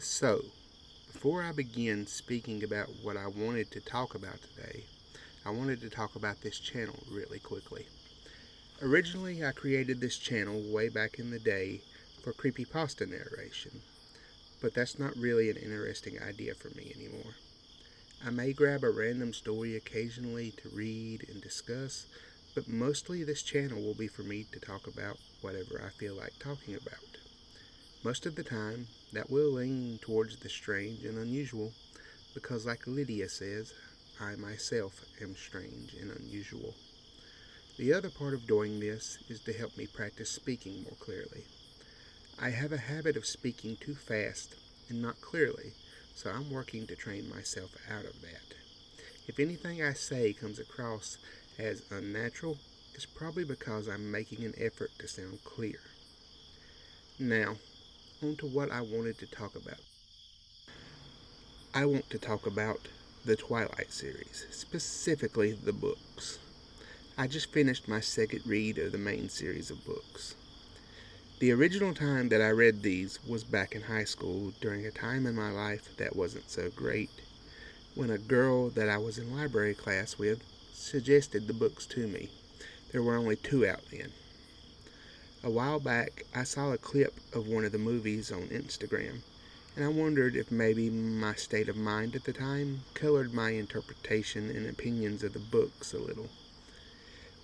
So, before I begin speaking about what I wanted to talk about today, I wanted to talk about this channel really quickly. Originally, I created this channel way back in the day for creepypasta narration, but that's not really an interesting idea for me anymore. I may grab a random story occasionally to read and discuss, but mostly this channel will be for me to talk about whatever I feel like talking about. Most of the time, that will lean towards the strange and unusual, because, like Lydia says, I myself am strange and unusual. The other part of doing this is to help me practice speaking more clearly. I have a habit of speaking too fast and not clearly, so I'm working to train myself out of that. If anything I say comes across as unnatural, it's probably because I'm making an effort to sound clear. Now, on to what I wanted to talk about. I want to talk about the Twilight series, specifically the books. I just finished my second read of the main series of books. The original time that I read these was back in high school during a time in my life that wasn't so great, when a girl that I was in library class with suggested the books to me. There were only two out then. A while back, I saw a clip of one of the movies on Instagram, and I wondered if maybe my state of mind at the time colored my interpretation and opinions of the books a little.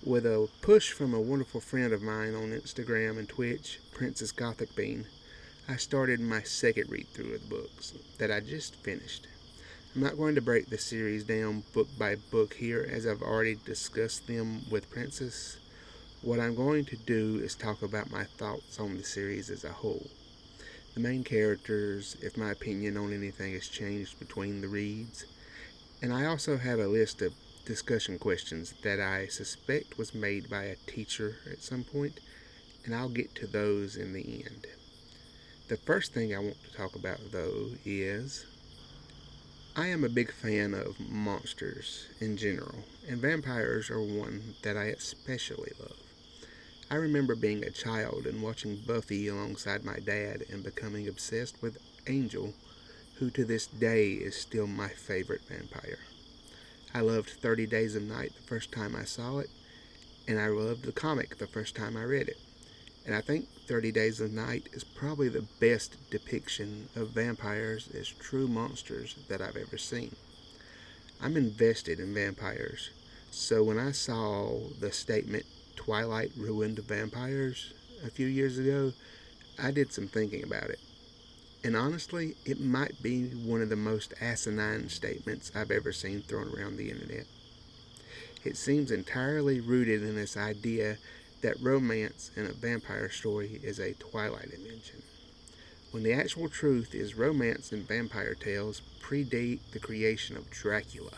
With a push from a wonderful friend of mine on Instagram and Twitch, Princess Gothic Bean, I started my second read through of the books that I just finished. I'm not going to break the series down book by book here, as I've already discussed them with Princess. What I'm going to do is talk about my thoughts on the series as a whole. The main characters, if my opinion on anything has changed between the reads, and I also have a list of discussion questions that I suspect was made by a teacher at some point, and I'll get to those in the end. The first thing I want to talk about, though, is I am a big fan of monsters in general, and vampires are one that I especially love. I remember being a child and watching Buffy alongside my dad and becoming obsessed with Angel, who to this day is still my favorite vampire. I loved 30 Days of Night the first time I saw it, and I loved the comic the first time I read it. And I think 30 Days of Night is probably the best depiction of vampires as true monsters that I've ever seen. I'm invested in vampires, so when I saw the statement Twilight ruined vampires a few years ago, I did some thinking about it. And honestly, it might be one of the most asinine statements I've ever seen thrown around the internet. It seems entirely rooted in this idea that romance in a vampire story is a Twilight invention, when the actual truth is romance in vampire tales predate the creation of Dracula.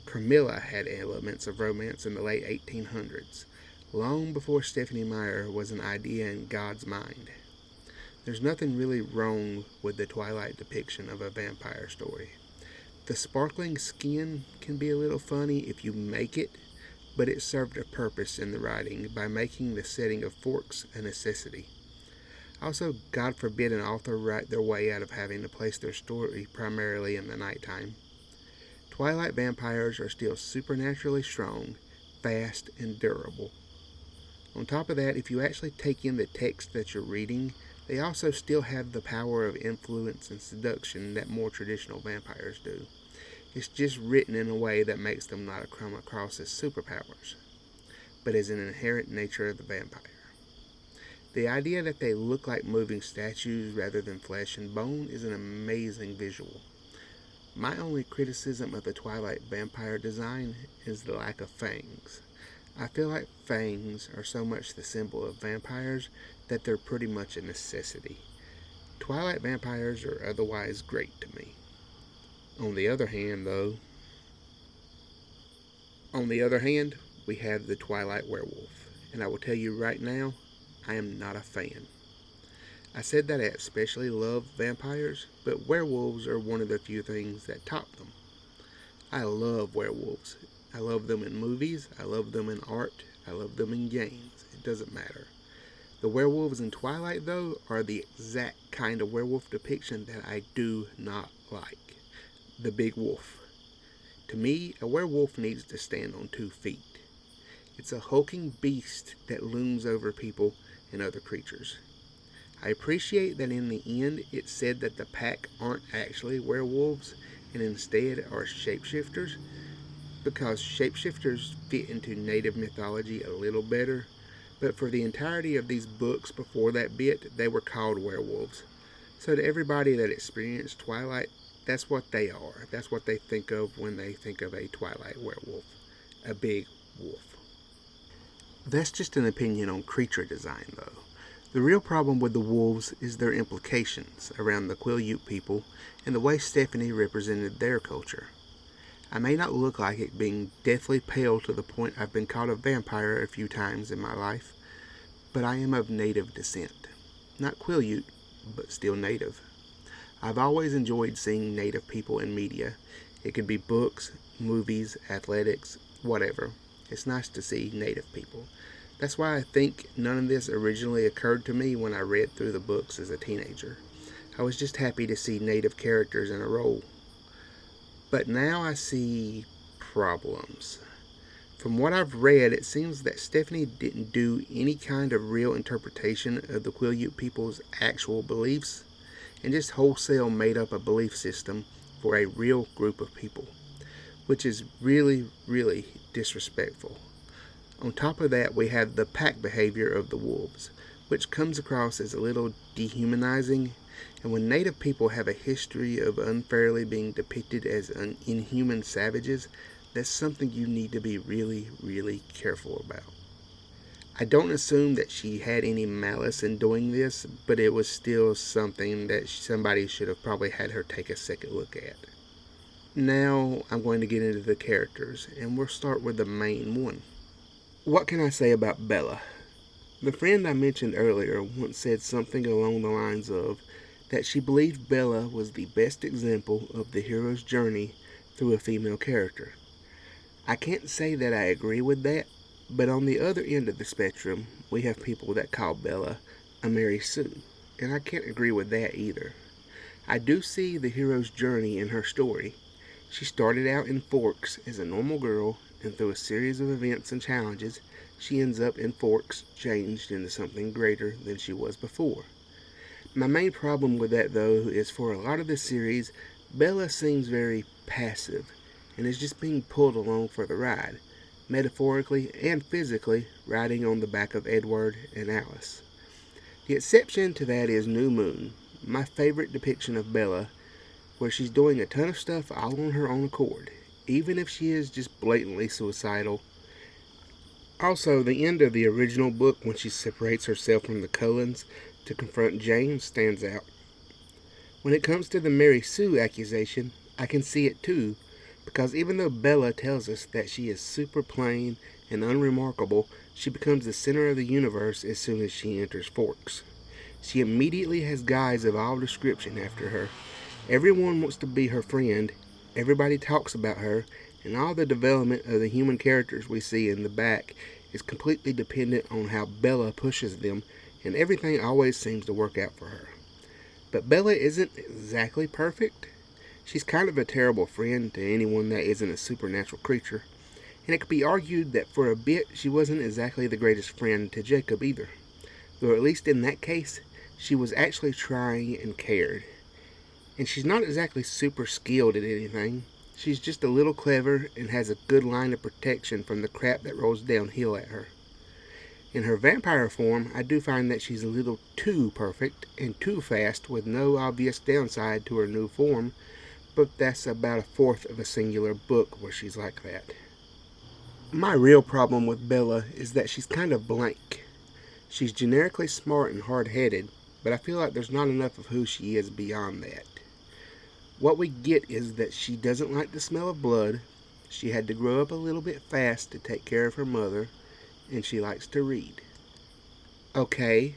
Carmilla had elements of romance in the late 1800s, long before Stephanie Meyer was an idea in God's mind. There's nothing really wrong with the Twilight depiction of a vampire story. The sparkling skin can be a little funny if you make it, but it served a purpose in the writing by making the setting of Forks a necessity. Also, God forbid an author write their way out of having to place their story primarily in the nighttime. Twilight vampires are still supernaturally strong, fast, and durable. On top of that, if you actually take in the text that you're reading, they also still have the power of influence and seduction that more traditional vampires do. It's just written in a way that makes them not come across as superpowers, but as an inherent nature of the vampire. The idea that they look like moving statues rather than flesh and bone is an amazing visual. My only criticism of the Twilight vampire design is the lack of fangs. I feel like fangs are so much the symbol of vampires that they're pretty much a necessity. Twilight vampires are otherwise great to me. On the other hand, we have the Twilight werewolf, and I will tell you right now, I am not a fan. I said that I especially love vampires, but werewolves are one of the few things that top them. I love werewolves. I love them in movies, I love them in art, I love them in games. It doesn't matter. The werewolves in Twilight, though, are the exact kind of werewolf depiction that I do not like. The big wolf. To me, a werewolf needs to stand on 2 feet. It's a hulking beast that looms over people and other creatures. I appreciate that in the end it said that the pack aren't actually werewolves and instead are shapeshifters, because shapeshifters fit into native mythology a little better, but for the entirety of these books before that bit, they were called werewolves. So to everybody that experienced Twilight, that's what they are. That's what they think of when they think of a Twilight werewolf. A big wolf. That's just an opinion on creature design, though. The real problem with the wolves is their implications around the Quileute people and the way Stephanie represented their culture. I may not look like it, being deathly pale to the point I've been called a vampire a few times in my life, but I am of native descent. Not Quileute, but still native. I've always enjoyed seeing native people in media. It could be books, movies, athletics, whatever. It's nice to see native people. That's why I think none of this originally occurred to me when I read through the books as a teenager. I was just happy to see native characters in a role. But now I see problems. From what I've read, it seems that Stephanie didn't do any kind of real interpretation of the Quileute people's actual beliefs, and just wholesale made up a belief system for a real group of people, which is really, really disrespectful. On top of that, we have the pack behavior of the wolves, which comes across as a little dehumanizing, and when native people have a history of unfairly being depicted as inhuman savages, that's something you need to be really, really careful about. I don't assume that she had any malice in doing this, but it was still something that somebody should have probably had her take a second look at. Now I'm going to get into the characters, and we'll start with the main one. What can I say about Bella? The friend I mentioned earlier once said something along the lines of that she believed Bella was the best example of the hero's journey through a female character. I can't say that I agree with that, but on the other end of the spectrum, we have people that call Bella a Mary Sue, and I can't agree with that either. I do see the hero's journey in her story. She started out in Forks as a normal girl, and through a series of events and challenges, she ends up in Forks changed into something greater than she was before. My main problem with that, though, is for a lot of the series, Bella seems very passive and is just being pulled along for the ride, metaphorically and physically riding on the back of Edward and Alice. The exception to that is New Moon, my favorite depiction of Bella, where she's doing a ton of stuff all on her own accord, even if she is just blatantly suicidal. Also, the end of the original book, when she separates herself from the Cullens to confront James, stands out. When it comes to the Mary Sue accusation, I can see it too, because even though Bella tells us that she is super plain and unremarkable, she becomes the center of the universe as soon as she enters Forks. She immediately has guys of all description after her. Everyone wants to be her friend, everybody talks about her, and all the development of the human characters we see in the back is completely dependent on how Bella pushes them, and everything always seems to work out for her. But Bella isn't exactly perfect. She's kind of a terrible friend to anyone that isn't a supernatural creature, and it could be argued that for a bit she wasn't exactly the greatest friend to Jacob either, though at least in that case, she was actually trying and cared. And she's not exactly super skilled at anything. She's just a little clever and has a good line of protection from the crap that rolls downhill at her. In her vampire form, I do find that she's a little too perfect and too fast with no obvious downside to her new form, but that's about a fourth of a singular book where she's like that. My real problem with Bella is that she's kind of blank. She's generically smart and hard-headed, but I feel like there's not enough of who she is beyond that. What we get is that she doesn't like the smell of blood, she had to grow up a little bit fast to take care of her mother, and she likes to read. Okay,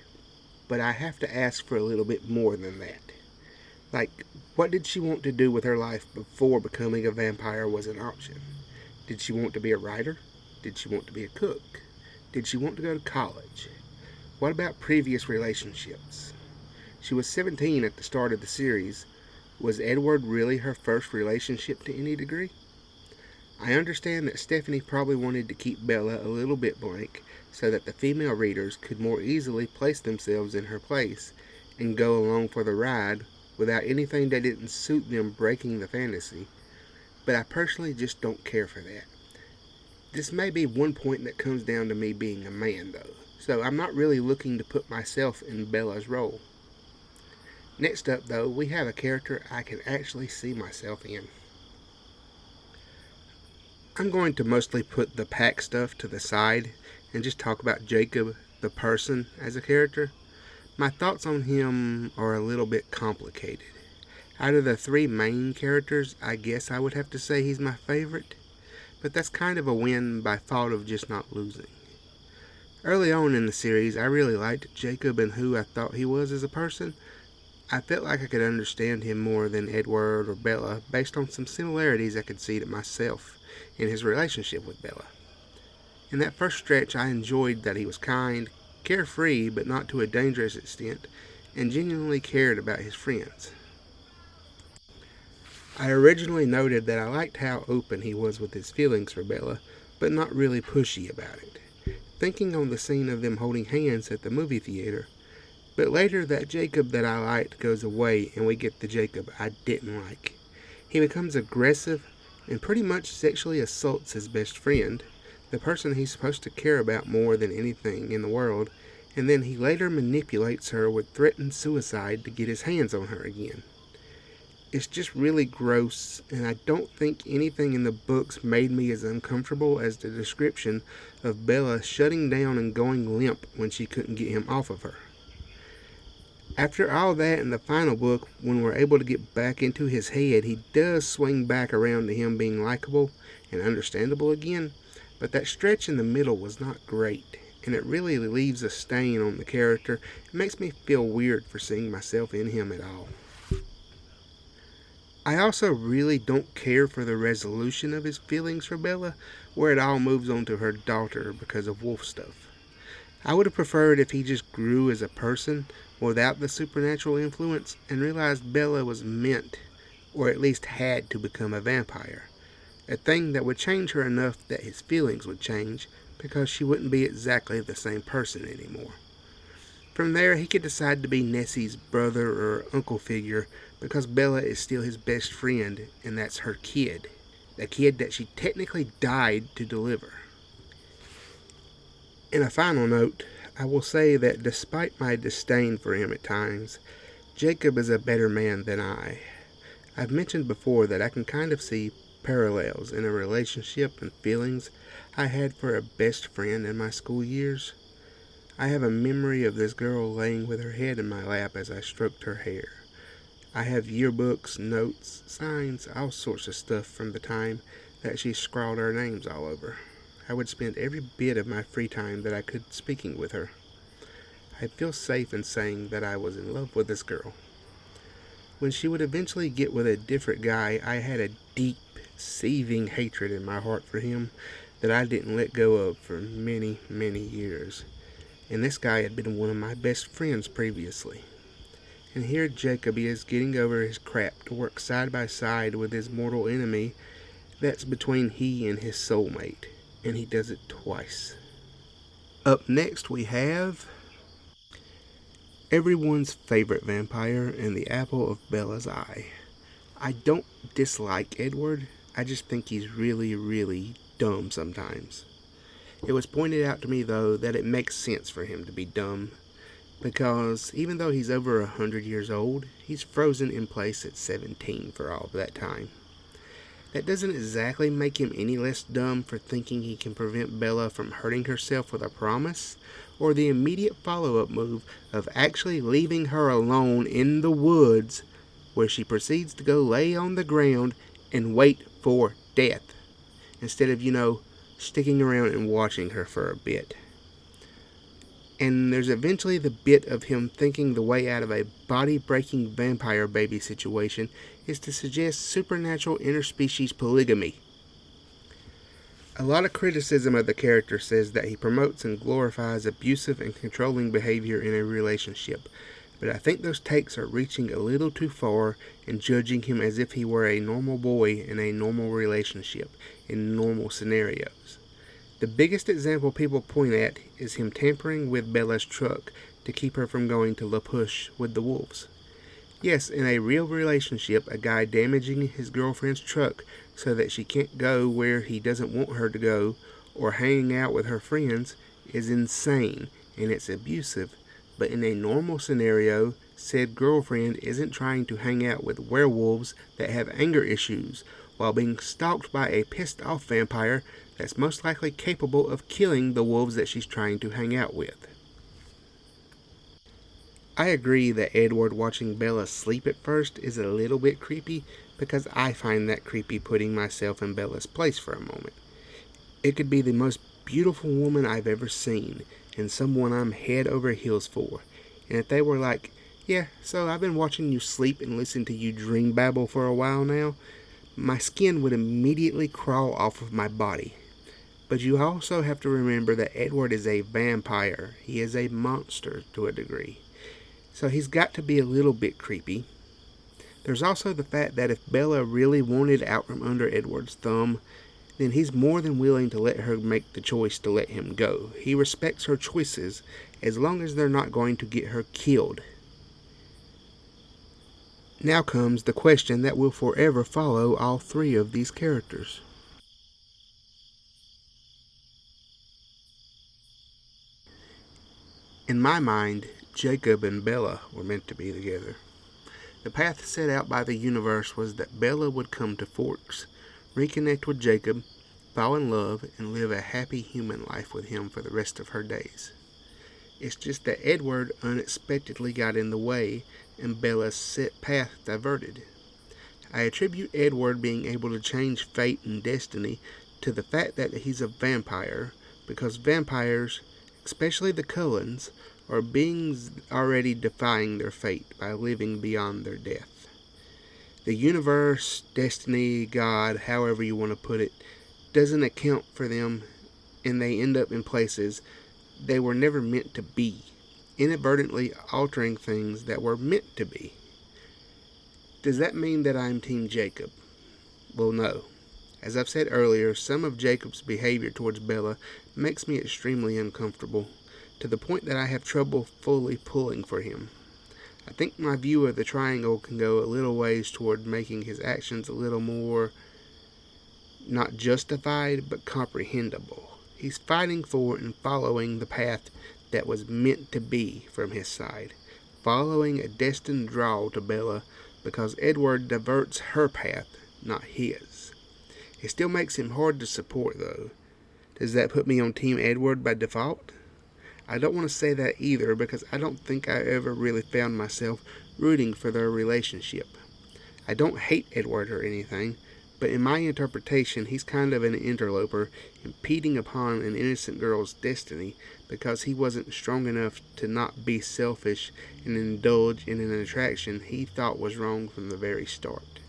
but I have to ask for a little bit more than that. Like, what did she want to do with her life before becoming a vampire was an option? Did she want to be a writer? Did she want to be a cook? Did she want to go to college? What about previous relationships? She was 17 at the start of the series. Was Edward really her first relationship to any degree? I understand that Stephanie probably wanted to keep Bella a little bit blank so that the female readers could more easily place themselves in her place and go along for the ride without anything that didn't suit them breaking the fantasy, but I personally just don't care for that. This may be one point that comes down to me being a man, though, so I'm not really looking to put myself in Bella's role. Next up, though, we have a character I can actually see myself in. I'm going to mostly put the pack stuff to the side and just talk about Jacob, the person, as a character. My thoughts on him are a little bit complicated. Out of the three main characters, I guess I would have to say he's my favorite, but that's kind of a win by fault of just not losing. Early on in the series, I really liked Jacob and who I thought he was as a person. I felt like I could understand him more than Edward or Bella based on some similarities I could see to myself in his relationship with Bella. In that first stretch, I enjoyed that he was kind, carefree but not to a dangerous extent, and genuinely cared about his friends. I originally noted that I liked how open he was with his feelings for Bella, but not really pushy about it, thinking on the scene of them holding hands at the movie theater. But later, that Jacob that I liked goes away and we get the Jacob I didn't like. He becomes aggressive and pretty much sexually assaults his best friend, the person he's supposed to care about more than anything in the world, and then he later manipulates her with threatened suicide to get his hands on her again. It's just really gross, and I don't think anything in the books made me as uncomfortable as the description of Bella shutting down and going limp when she couldn't get him off of her. After all that, in the final book, when we're able to get back into his head, he does swing back around to him being likable and understandable again, but that stretch in the middle was not great, and it really leaves a stain on the character. It makes me feel weird for seeing myself in him at all. I also really don't care for the resolution of his feelings for Bella, where it all moves on to her daughter because of wolf stuff. I would have preferred if he just grew as a person without the supernatural influence and realized Bella was meant, or at least had to become a vampire. A thing that would change her enough that his feelings would change, because she wouldn't be exactly the same person anymore. From there, he could decide to be Nessie's brother or uncle figure, because Bella is still his best friend, and that's her kid. The kid that she technically died to deliver. In a final note, I will say that despite my disdain for him at times, Jacob is a better man than I. I've mentioned before that I can kind of see parallels in a relationship and feelings I had for a best friend in my school years. I have a memory of this girl laying with her head in my lap as I stroked her hair. I have yearbooks, notes, signs, all sorts of stuff from the time that she scrawled our names all over. I would spend every bit of my free time that I could speaking with her. I'd feel safe in saying that I was in love with this girl. When she would eventually get with a different guy, I had a deep, seething hatred in my heart for him that I didn't let go of for many, many years. And this guy had been one of my best friends previously. And here Jacob is getting over his crap to work side by side with his mortal enemy that's between he and his soulmate. And he does it twice. Up next we have everyone's favorite vampire and the apple of Bella's eye. I don't dislike Edward, I just think he's really, really dumb sometimes. It was pointed out to me, though, that it makes sense for him to be dumb, because even though he's over 100 years old, he's frozen in place at 17 for all of that time. That doesn't exactly make him any less dumb for thinking he can prevent Bella from hurting herself with a promise, or the immediate follow-up move of actually leaving her alone in the woods, where she proceeds to go lay on the ground and wait for death, instead of, sticking around and watching her for a bit. And there's eventually the bit of him thinking the way out of a body-breaking vampire baby situation is to suggest supernatural interspecies polygamy. A lot of criticism of the character says that he promotes and glorifies abusive and controlling behavior in a relationship, but I think those takes are reaching a little too far and judging him as if he were a normal boy in a normal relationship, in normal scenarios. The biggest example people point at is him tampering with Bella's truck to keep her from going to La Push with the wolves. Yes, in a real relationship, a guy damaging his girlfriend's truck so that she can't go where he doesn't want her to go or hanging out with her friends is insane and it's abusive, but in a normal scenario, said girlfriend isn't trying to hang out with werewolves that have anger issues while being stalked by a pissed off vampire that's most likely capable of killing the wolves that she's trying to hang out with. I agree that Edward watching Bella sleep at first is a little bit creepy because I find that creepy putting myself in Bella's place for a moment. It could be the most beautiful woman I've ever seen and someone I'm head over heels for. And if they were like, yeah, so I've been watching you sleep and listen to you dream babble for a while now, my skin would immediately crawl off of my body. But you also have to remember that Edward is a vampire. He is a monster to a degree. So he's got to be a little bit creepy. There's also the fact that if Bella really wanted out from under Edward's thumb, then he's more than willing to let her make the choice to let him go. He respects her choices as long as they're not going to get her killed. Now comes the question that will forever follow all three of these characters. In my mind, Jacob and Bella were meant to be together. The path set out by the universe was that Bella would come to Forks, reconnect with Jacob, fall in love, and live a happy human life with him for the rest of her days. It's just that Edward unexpectedly got in the way and Bella's set path diverted. I attribute Edward being able to change fate and destiny to the fact that he's a vampire, because vampires, especially the Cullens, are beings already defying their fate by living beyond their death. The universe, destiny, God, however you want to put it, doesn't account for them, and they end up in places they were never meant to be, inadvertently altering things that were meant to be. Does that mean that I'm Team Jacob? Well, no. As I've said earlier, some of Jacob's behavior towards Bella makes me extremely uncomfortable, to the point that I have trouble fully pulling for him. I think my view of the triangle can go a little ways toward making his actions a little more not justified, but comprehensible. He's fighting for and following the path that was meant to be from his side, following a destined draw to Bella because Edward diverts her path, not his. It still makes him hard to support, though. Does that put me on Team Edward by default? I don't want to say that either, because I don't think I ever really found myself rooting for their relationship. I don't hate Edward or anything, but in my interpretation, he's kind of an interloper, impeding upon an innocent girl's destiny because he wasn't strong enough to not be selfish and indulge in an attraction he thought was wrong from the very start.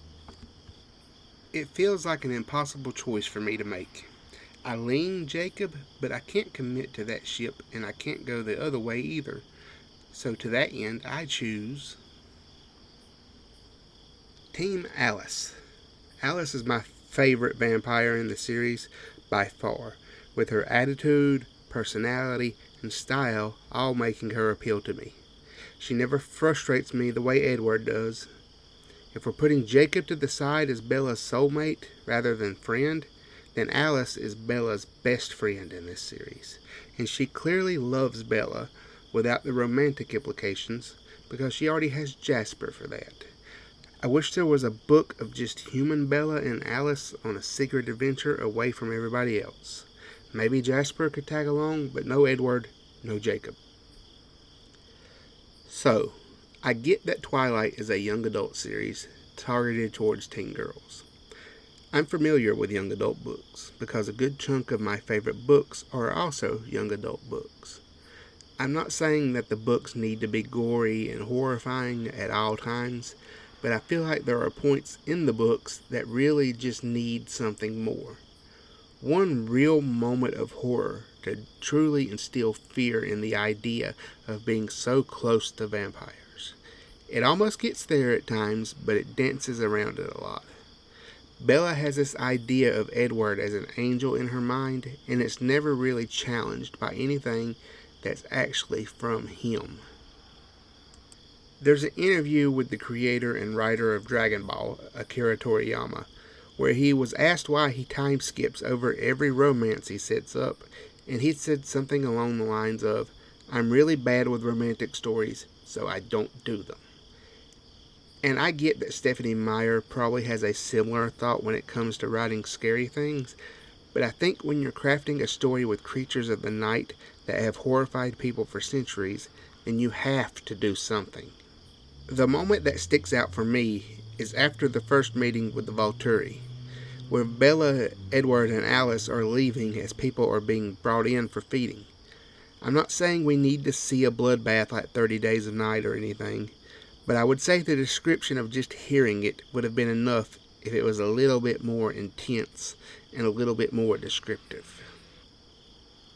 It feels like an impossible choice for me to make. I lean Jacob, but I can't commit to that ship, and I can't go the other way either. So to that end, I choose Team Alice. Alice is my favorite vampire in the series by far, with her attitude, personality, and style all making her appeal to me. She never frustrates me the way Edward does. If we're putting Jacob to the side as Bella's soulmate rather than friend, then Alice is Bella's best friend in this series, and she clearly loves Bella without the romantic implications because she already has Jasper for that. I wish there was a book of just human Bella and Alice on a secret adventure away from everybody else. Maybe Jasper could tag along, but no Edward, no Jacob. So, I get that Twilight is a young adult series targeted towards teen girls. I'm familiar with young adult books because a good chunk of my favorite books are also young adult books. I'm not saying that the books need to be gory and horrifying at all times, but I feel like there are points in the books that really just need something more. one real moment of horror to truly instill fear in the idea of being so close to vampires. It almost gets there at times, but it dances around it a lot. Bella has this idea of Edward as an angel in her mind, and it's never really challenged by anything that's actually from him. There's an interview with the creator and writer of Dragon Ball, Akira Toriyama, where he was asked why he time skips over every romance he sets up, and he said something along the lines of, "I'm really bad with romantic stories, so I don't do them." And I get that Stephanie Meyer probably has a similar thought when it comes to writing scary things, but I think when you're crafting a story with creatures of the night that have horrified people for centuries, then you have to do something. The moment that sticks out for me is after the first meeting with the Volturi, where Bella, Edward, and Alice are leaving as people are being brought in for feeding. I'm not saying we need to see a bloodbath like 30 Days of Night or anything, but I would say the description of just hearing it would have been enough if it was a little bit more intense and a little bit more descriptive.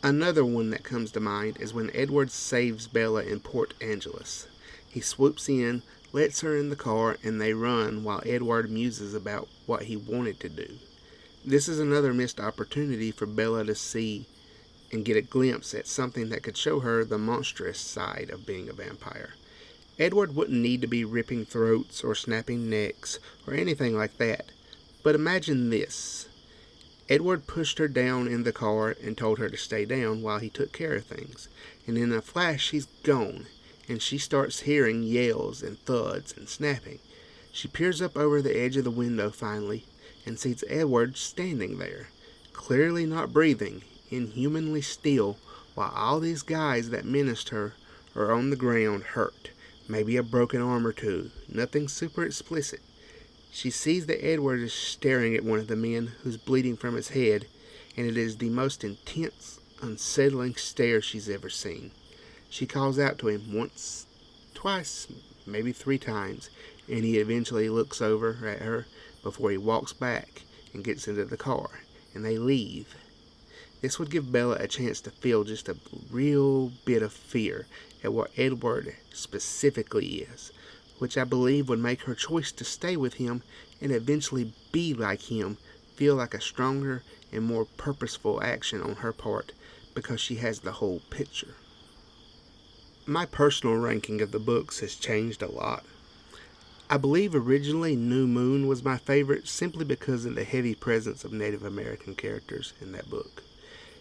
Another one that comes to mind is when Edward saves Bella in Port Angeles. He swoops in, lets her in the car, and they run while Edward muses about what he wanted to do. This is another missed opportunity for Bella to see and get a glimpse at something that could show her the monstrous side of being a vampire. Edward wouldn't need to be ripping throats or snapping necks or anything like that. But imagine this. Edward pushed her down in the car and told her to stay down while he took care of things. And in a flash, she's gone, and she starts hearing yells and thuds and snapping. She peers up over the edge of the window finally and sees Edward standing there, clearly not breathing, inhumanly still, while all these guys that menaced her are on the ground hurt, maybe a broken arm or two, nothing super explicit. She sees that Edward is staring at one of the men who's bleeding from his head, and it is the most intense, unsettling stare she's ever seen. She calls out to him once, twice, maybe 3 times, and he eventually looks over at her before he walks back and gets into the car, and they leave. This would give Bella a chance to feel just a real bit of fear at what Edward specifically is, which I believe would make her choice to stay with him and eventually be like him feel like a stronger and more purposeful action on her part because she has the whole picture. My personal ranking of the books has changed a lot. I believe originally New Moon was my favorite simply because of the heavy presence of Native American characters in that book.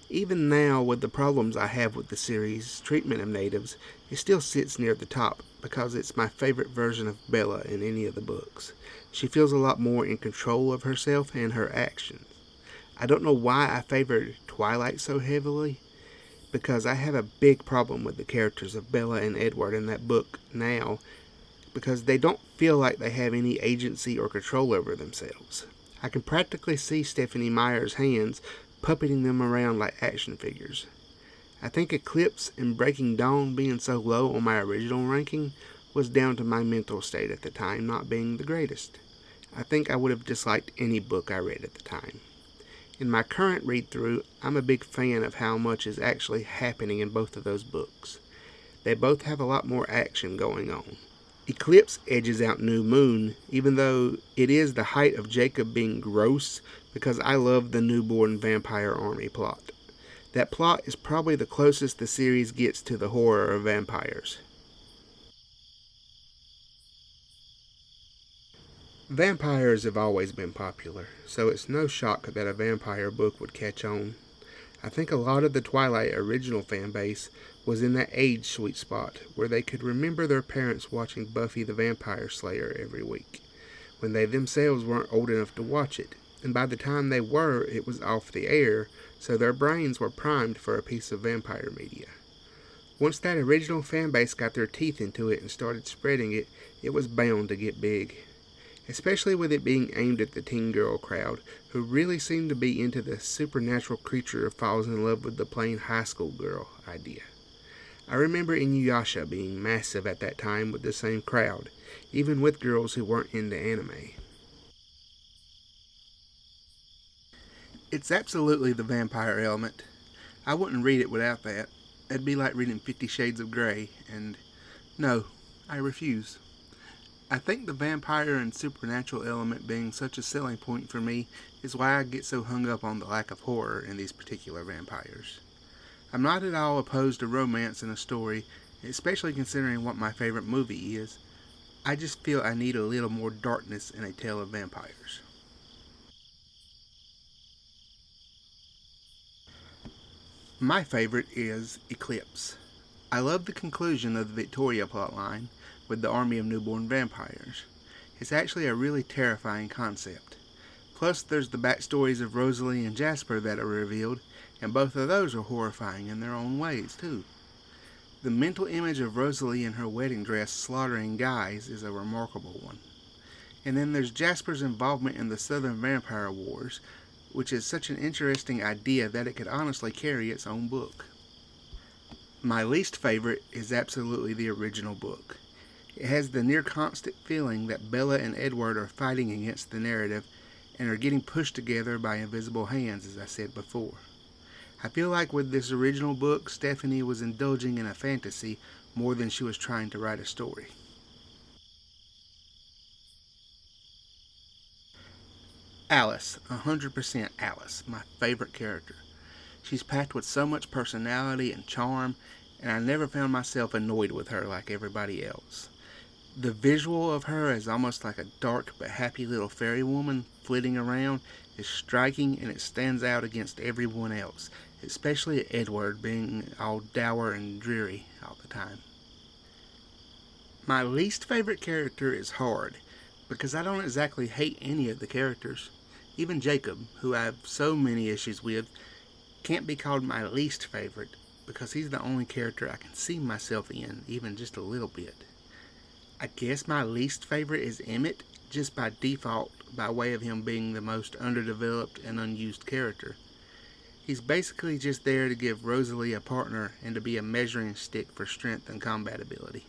Even now, with the problems I have with the series' treatment of natives, it still sits near the top because it's my favorite version of Bella in any of the books. She feels a lot more in control of herself and her actions. I don't know why I favored Twilight so heavily, because I have a big problem with the characters of Bella and Edward in that book now, because they don't feel like they have any agency or control over themselves. I can practically see Stephanie Meyer's hands puppeting them around like action figures. I think Eclipse and Breaking Dawn being so low on my original ranking was down to my mental state at the time not being the greatest. I think I would have disliked any book I read at the time. In my current read-through, I'm a big fan of how much is actually happening in both of those books. They both have a lot more action going on. Eclipse edges out New Moon, even though it is the height of Jacob being gross, because I love the newborn vampire army plot. That plot is probably the closest the series gets to the horror of vampires. Vampires have always been popular, so it's no shock that a vampire book would catch on. I think a lot of the Twilight original fan base was in that age sweet spot where they could remember their parents watching Buffy the Vampire Slayer every week, when they themselves weren't old enough to watch it, and by the time they were, it was off the air, so their brains were primed for a piece of vampire media. Once that original fan base got their teeth into it and started spreading it, it was bound to get big. Especially with it being aimed at the teen girl crowd, who really seemed to be into the supernatural creature who falls in love with the plain high school girl idea. I remember Inuyasha being massive at that time with the same crowd, even with girls who weren't into anime. It's absolutely the vampire element. I wouldn't read it without that. It'd be like reading 50 Shades of Grey, and no, I refuse. I think the vampire and supernatural element being such a selling point for me is why I get so hung up on the lack of horror in these particular vampires. I'm not at all opposed to romance in a story, especially considering what my favorite movie is. I just feel I need a little more darkness in a tale of vampires. My favorite is Eclipse. I love the conclusion of the Victoria plotline with the army of newborn vampires. It's actually a really terrifying concept. Plus, there's the backstories of Rosalie and Jasper that are revealed, and both of those are horrifying in their own ways, too. The mental image of Rosalie in her wedding dress slaughtering guys is a remarkable one. And then there's Jasper's involvement in the Southern Vampire Wars, which is such an interesting idea that it could honestly carry its own book. My least favorite is absolutely the original book. It has the near constant feeling that Bella and Edward are fighting against the narrative and are getting pushed together by invisible hands, as I said before. I feel like with this original book, Stephanie was indulging in a fantasy more than she was trying to write a story. Alice, 100% Alice, my favorite character. She's packed with so much personality and charm, and I never found myself annoyed with her like everybody else. The visual of her as almost like a dark but happy little fairy woman flitting around is striking, and it stands out against everyone else, especially Edward being all dour and dreary all the time. My least favorite character is Hard, because I don't exactly hate any of the characters. Even Jacob, who I have so many issues with, can't be called my least favorite because he's the only character I can see myself in, even just a little bit. I guess my least favorite is Emmett, just by default, by way of him being the most underdeveloped and unused character. He's basically just there to give Rosalie a partner and to be a measuring stick for strength and combat ability.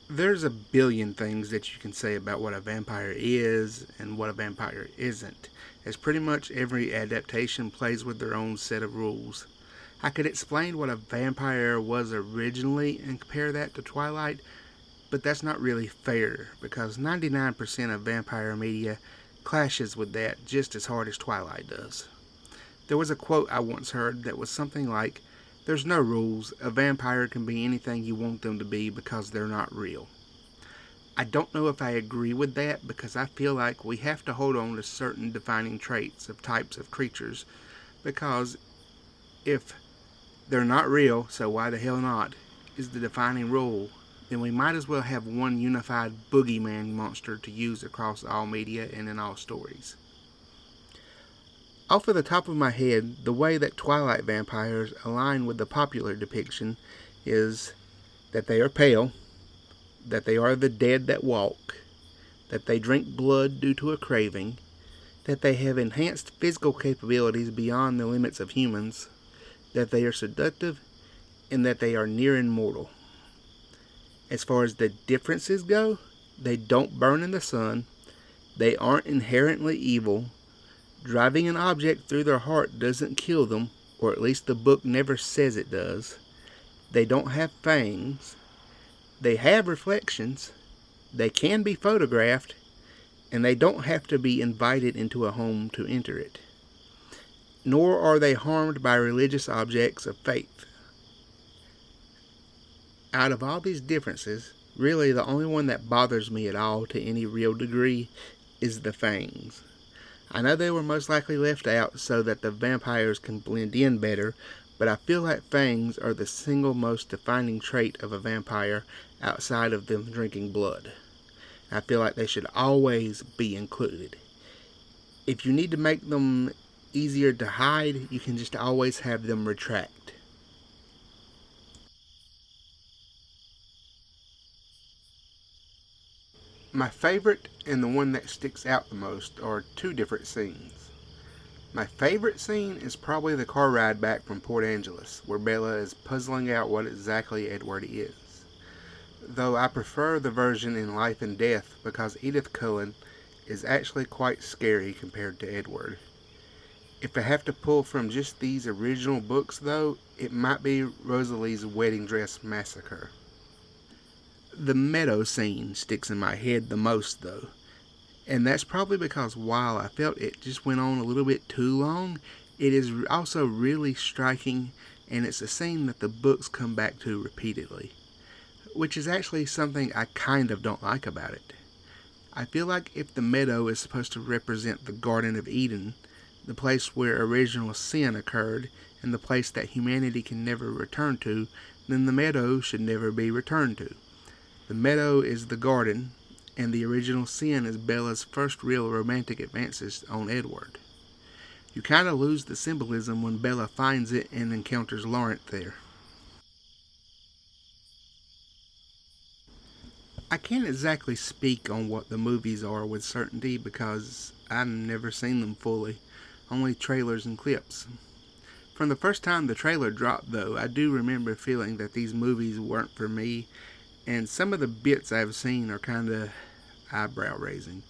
There's a billion things that you can say about what a vampire is and what a vampire isn't, as pretty much every adaptation plays with their own set of rules. I could explain what a vampire was originally and compare that to Twilight, but that's not really fair because 99% of vampire media clashes with that just as hard as Twilight does. There was a quote I once heard that was something like, "There's no rules. A vampire can be anything you want them to be because they're not real." I don't know if I agree with that because I feel like we have to hold on to certain defining traits of types of creatures because if they're not real, so why the hell not, is the defining rule, then we might as well have one unified boogeyman monster to use across all media and in all stories. Off of the top of my head, the way that Twilight vampires align with the popular depiction is that they are pale, that they are the dead that walk, that they drink blood due to a craving, that they have enhanced physical capabilities beyond the limits of humans, that they are seductive, and that they are near immortal. As far as the differences go, they don't burn in the sun, they aren't inherently evil, driving an object through their heart doesn't kill them, or at least the book never says it does, they don't have fangs, they have reflections, they can be photographed, and they don't have to be invited into a home to enter it. Nor are they harmed by religious objects of faith. Out of all these differences, really the only one that bothers me at all to any real degree is the fangs. I know they were most likely left out so that the vampires can blend in better, but I feel like fangs are the single most defining trait of a vampire outside of them drinking blood. I feel like they should always be included. If you need to make them easier to hide, you can just always have them retract. My favorite and the one that sticks out the most are two different scenes. My favorite scene is probably the car ride back from Port Angeles, where Bella is puzzling out what exactly Edward is. though I prefer the version in Life and Death because Edith Cullen is actually quite scary compared to Edward. If I have to pull from just these original books, though, it might be Rosalie's Wedding Dress Massacre. The meadow scene sticks in my head the most, though, and that's probably because while I felt it just went on a little bit too long, it is also really striking, and it's a scene that the books come back to repeatedly, which is actually something I kind of don't like about it. I feel like if the meadow is supposed to represent the Garden of Eden, the place where original sin occurred, and the place that humanity can never return to, then the meadow should never be returned to. The meadow is the garden, and the original sin is Bella's first real romantic advances on Edward. You kind of lose the symbolism when Bella finds it and encounters Laurent there. I can't exactly speak on what the movies are with certainty because I've never seen them fully, only trailers and clips. From the first time the trailer dropped, though, I do remember feeling that these movies weren't for me, and some of the bits I've seen are kind of eyebrow raising.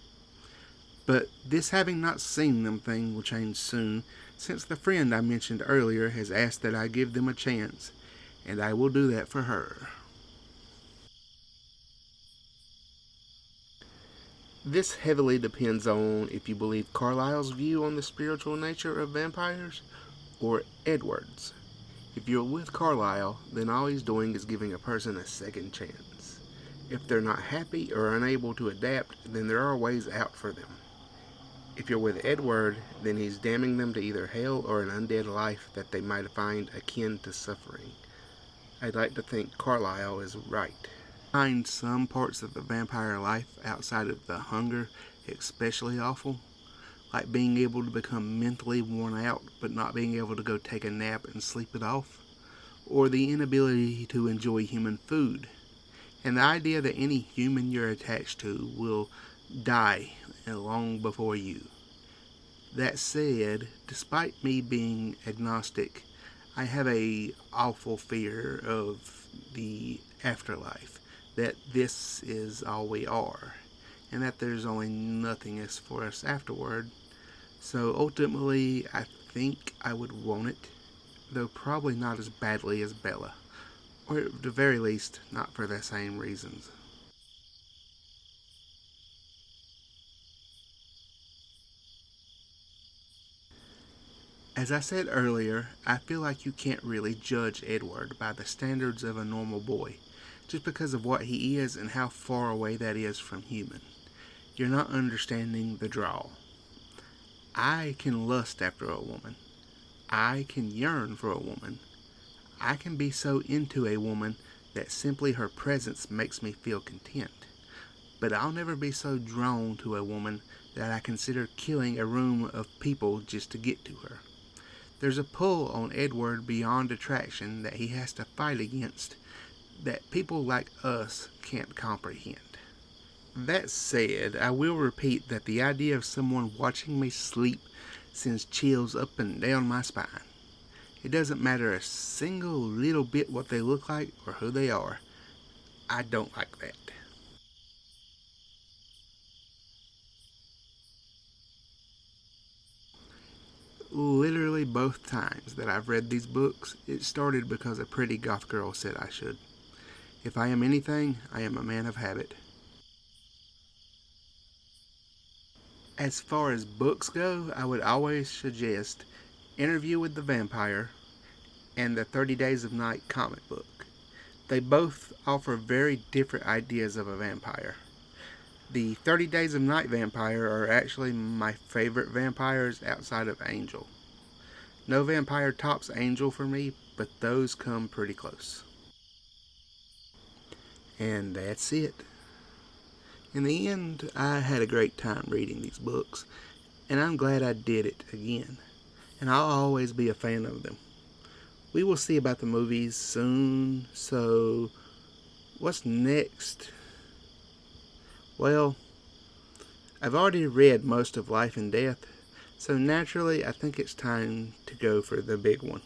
But this having not seen them thing will change soon, since the friend I mentioned earlier has asked that I give them a chance, and I will do that for her. This heavily depends on if you believe Carlyle's view on the spiritual nature of vampires or Edward's. If you're with Carlyle, then all he's doing is giving a person a second chance. If they're not happy or unable to adapt, then there are ways out for them. If you're with Edward, then he's damning them to either hell or an undead life that they might find akin to suffering. I'd like to think Carlyle is right. I find some parts of the vampire life outside of the hunger especially awful, like being able to become mentally worn out but not being able to go take a nap and sleep it off, or the inability to enjoy human food, and the idea that any human you're attached to will die long before you. That said, despite me being agnostic, I have a awful fear of the afterlife, that this is all we are, and that there's only nothingness for us afterward. So ultimately, I think I would want it, though probably not as badly as Bella, or at the very least, not for the same reasons. As I said earlier, I feel like you can't really judge Edward by the standards of a normal boy, just because of what he is and how far away that is from human. You're not understanding the draw. I can lust after a woman. I can yearn for a woman. I can be so into a woman that simply her presence makes me feel content. But I'll never be so drawn to a woman that I consider killing a room of people just to get to her. There's a pull on Edward beyond attraction that he has to fight against that people like us can't comprehend. That said, I will repeat that the idea of someone watching me sleep sends chills up and down my spine. It doesn't matter a single little bit what they look like or who they are. I don't like that. Literally both times that I've read these books, it started because a pretty goth girl said I should. If I am anything, I am a man of habit. As far as books go, I would always suggest Interview with the Vampire and the 30 Days of Night comic book. They both offer very different ideas of a vampire. The 30 Days of Night vampire are actually my favorite vampires outside of Angel. No vampire tops Angel for me, but those come pretty close. And that's it. In the end, I had a great time reading these books, and I'm glad I did it again, and I'll always be a fan of them. We will see about the movies soon, so what's next? Well, I've already read most of Life and Death, so naturally I think it's time to go for the big one.